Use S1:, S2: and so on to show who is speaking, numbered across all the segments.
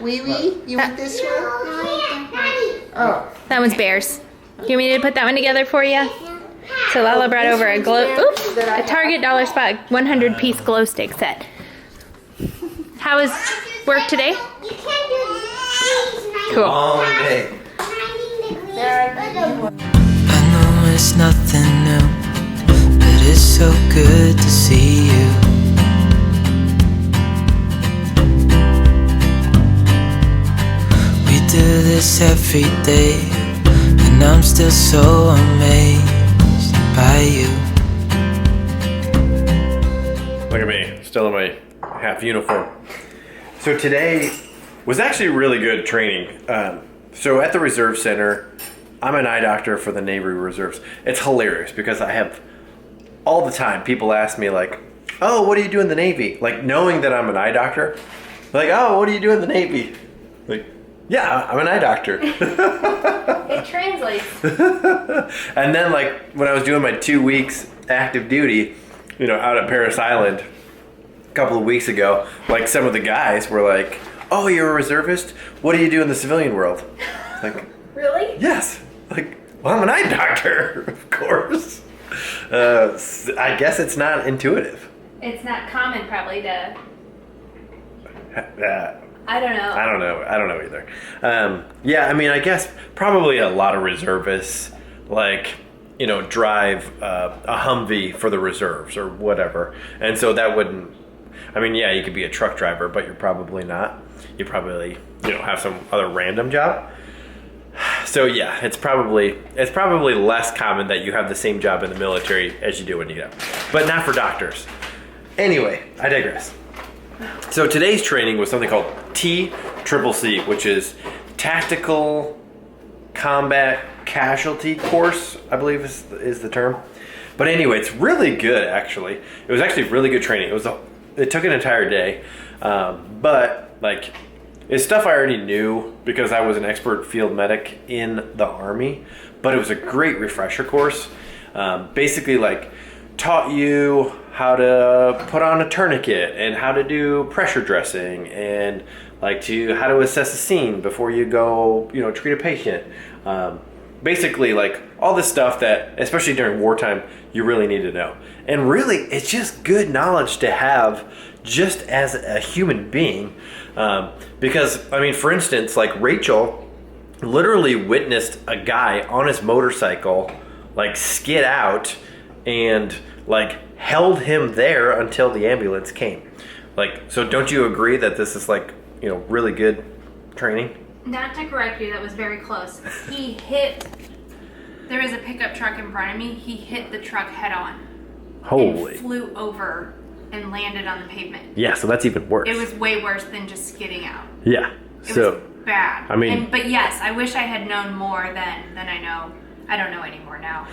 S1: Wee Wee? You want this one? Oh.
S2: That one's Bear's. You want me to put that one together for you? So Lala brought over a a Target Dollar Spot 100-piece glow stick set. How was work today? Cool.
S3: Long day.
S4: I know it's nothing new, but it's so good to see you. We do this every day, and I'm still so amazed by you.
S3: Look at me, still in my half uniform. So today was actually really good training. So at the Reserve Center, I'm an eye doctor for the Navy Reserves. It's hilarious because I have all the time people ask me like, oh, what do you do in the Navy? Like knowing that I'm an eye doctor, like, oh, what do you do in the Navy? Like, yeah, I'm an eye doctor.
S2: It translates.
S3: And then like when I was doing my 2 weeks active duty, you know, out at Paris Island a couple of weeks ago, like some of the guys were like, oh, you're a reservist? What do you do in the civilian world? Like,
S2: Really?
S3: yes. Like, well, I'm an eye doctor, of course. I guess it's not intuitive.
S2: It's not common probably to...
S3: I
S2: I don't know.
S3: I don't know either. Yeah, I mean, I guess probably a lot of reservists, like, you know, drive a Humvee for the reserves or whatever. And so that wouldn't, I mean, yeah, you could be a truck driver, but you're probably not. You probably, you know, have some other random job. So yeah, it's probably less common that you have the same job in the military as you do in NATO, but not for doctors. Anyway, I digress. So today's training was something called TCCC, which is Tactical Combat Casualty Course, I believe is the term. But anyway, it's really good actually. It was actually really good training. It took an entire day, but like it's stuff I already knew because I was an expert field medic in the Army. But it was a great refresher course. Basically, like taught you how to put on a tourniquet and how to do pressure dressing and like how to assess a scene before you go, you know, treat a patient. Basically, like all this stuff that, especially during wartime, you really need to know. And really, it's just good knowledge to have just as a human being. Because, I mean, for instance, like Rachel literally witnessed a guy on his motorcycle, like skid out and like held him there until the ambulance came. Like, so don't you agree that this is like, you know, really good training?
S2: Not to correct you, that was very close. There was a pickup truck in front of me. He hit the truck head on.
S3: Holy.
S2: And flew over and landed on the pavement.
S3: Yeah, so that's even worse.
S2: It was way worse than just skidding out.
S3: Yeah.
S2: It was bad.
S3: I mean,
S2: but yes, I wish I had known more then than I know. I don't know anymore now.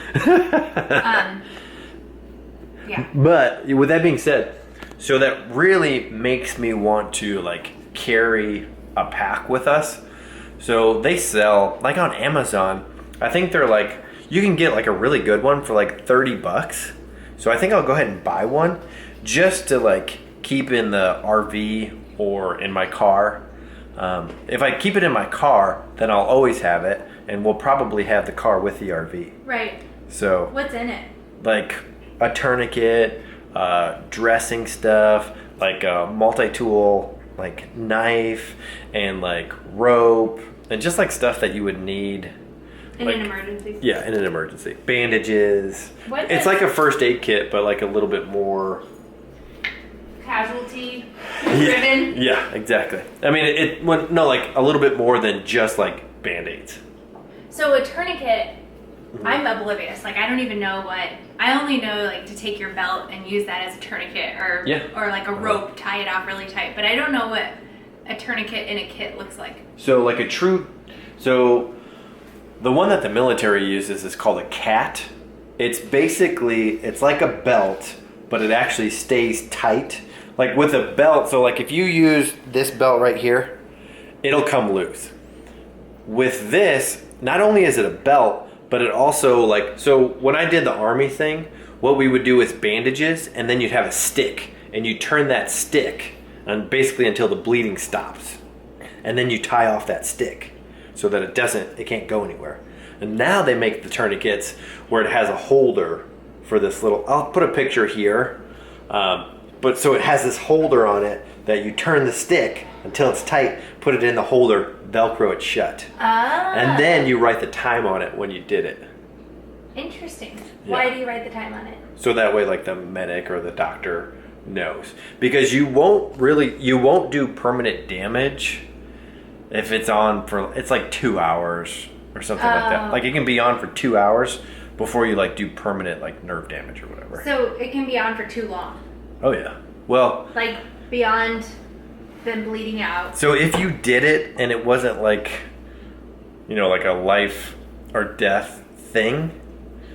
S2: Yeah.
S3: But with that being said, so that really makes me want to like carry a pack with us. So they sell like on Amazon. I think they're like, you can get like a really good one for like $30. So I think I'll go ahead and buy one just to like keep in the RV or in my car. If I keep it in my car, then I'll always have it, and we'll probably have the car with the RV.
S2: Right.
S3: So
S2: what's in it?
S3: Like a tourniquet, dressing stuff, like a multi-tool, like knife, and like rope, and just like stuff that you would need.
S2: In
S3: like,
S2: an emergency?
S3: Yeah, in an emergency. Bandages.
S2: What
S3: it's like a first aid kit, but like a little bit more...
S2: Casualty driven?
S3: Yeah, exactly. I mean, no, like a little bit more than just like Band-Aids.
S2: So a tourniquet, I'm oblivious. Like I don't even know what, I only know like to take your belt and use that as a tourniquet or like a rope, tie it off really tight. But I don't know what a tourniquet in a kit looks like.
S3: So like the one that the military uses is called a CAT. It's like a belt, but it actually stays tight. Like with a belt, so like if you use this belt right here, it'll come loose. With this, not only is it a belt, but it also like, so when I did the Army thing, what we would do is bandages, and then you'd have a stick, and you turn that stick and basically until the bleeding stops. and then you tie off that stick so that it can't go anywhere. And now they make the tourniquets where it has a holder for this little, I'll put a picture here, but so it has this holder on it that you turn the stick until it's tight, put it in the holder, Velcro it shut. And then you write the time on it when you did it.
S2: Interesting.
S3: Yeah.
S2: Why do you write the time on it?
S3: So that way like the medic or the doctor knows. Because you won't do permanent damage if it's on for, it's like 2 hours or something like that. Like it can be on for 2 hours before you like do permanent like nerve damage or whatever.
S2: So it can be on for too long.
S3: Oh yeah. Well,
S2: like beyond them bleeding out.
S3: So if you did it and it wasn't like, like a life or death thing,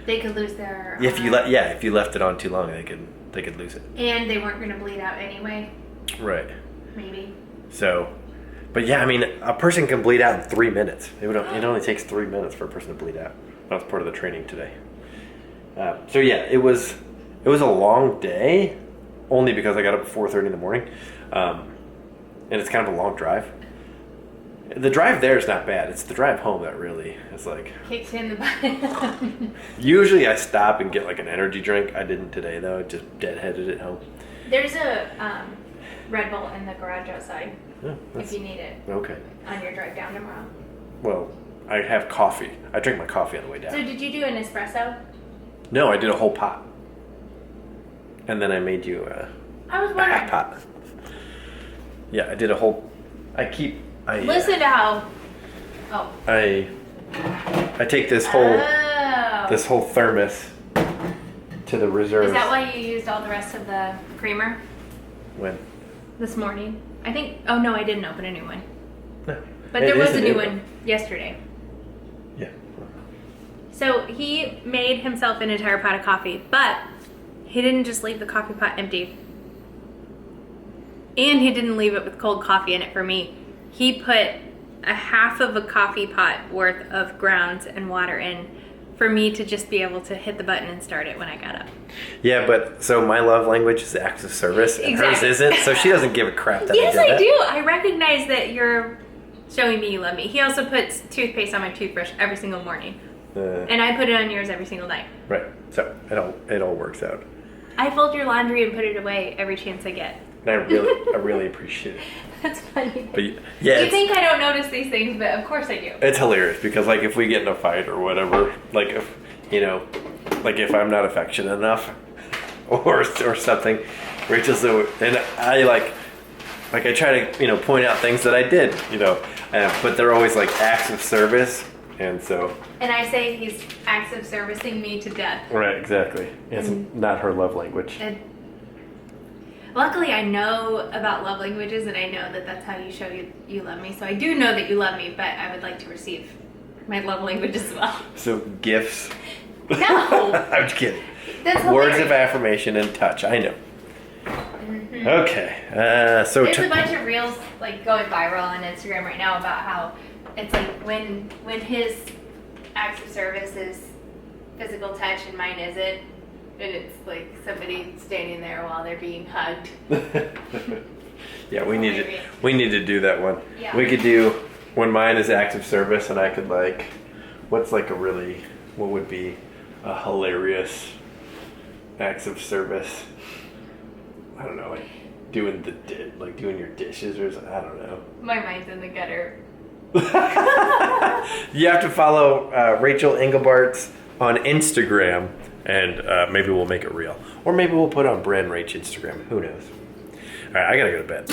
S2: they could lose their.
S3: If you left it on too long, they could lose it.
S2: And they weren't going to bleed out anyway.
S3: Right.
S2: Maybe.
S3: So, but yeah, I mean, a person can bleed out in 3 minutes. It only takes 3 minutes for a person to bleed out. That was part of the training today. So yeah, it was a long day, only because I got up at 4:30 in the morning, and it's kind of a long drive. The drive there is not bad. It's the drive home that really is like
S2: kicks you in the butt.
S3: Usually I stop and get like an energy drink. I didn't today though. Just deadheaded at home.
S2: There's a Red Bull in the garage outside.
S3: Yeah,
S2: if you need it.
S3: Okay.
S2: On your drive down tomorrow.
S3: Well, I have coffee. I drink my coffee on the way down.
S2: So did you do an espresso?
S3: No, I did a whole pot. And then I made you a half pot. Yeah, I did a whole.
S2: Listen to how. Oh.
S3: I take this whole thermos to the reserve.
S2: Is that why you used all the rest of the creamer?
S3: When?
S2: This morning. I think. Oh no, I didn't open a new one.
S3: No.
S2: But there was a new one yesterday.
S3: Yeah.
S2: So he made himself an entire pot of coffee, but he didn't just leave the coffee pot empty. And he didn't leave it with cold coffee in it for me. He put a half of a coffee pot worth of grounds and water in for me to just be able to hit the button and start it when I got up.
S3: Yeah, but so my love language is acts of service, and hers isn't, so she doesn't give a crap that
S2: yes,
S3: I did
S2: I
S3: that.
S2: do. I recognize that you're showing me you love me. He also puts toothpaste on my toothbrush every single morning. And I put it on yours every single night.
S3: Right. So it all works out.
S2: I fold your laundry and put it away every chance I get.
S3: And I really appreciate it.
S2: That's funny.
S3: But yeah,
S2: you think I don't notice these things, but of course I do.
S3: It's hilarious because like if we get in a fight or whatever, like if like if I'm not affectionate enough or something, Rachel's and I like I try to point out things that I did, but they're always like acts of service, and so.
S2: And I say he's acts of servicing me to death.
S3: Right, exactly. It's not her love language.
S2: Luckily, I know about love languages, and I know that that's how you show you love me. So I do know that you love me, but I would like to receive my love language as well.
S3: So gifts?
S2: No.
S3: I'm just kidding.
S2: That's
S3: Words of affirmation and touch. I know.
S2: Mm-hmm.
S3: Okay. So
S2: there's a bunch of reels like going viral on Instagram right now about how it's like when his acts of service is physical touch and mine isn't. And it's like somebody standing there while they're being hugged.
S3: Yeah, we need to do that one.
S2: Yeah.
S3: We could do when mine is acts of service, and I could what would be a hilarious acts of service? I don't know, like doing your dishes or something. I don't know.
S2: My mind's in the gutter.
S3: You have to follow Rachel Engelbart's on Instagram. And maybe we'll make it real. Or maybe we'll put it on Brad Rach Instagram. Who knows? All right, I gotta go to bed.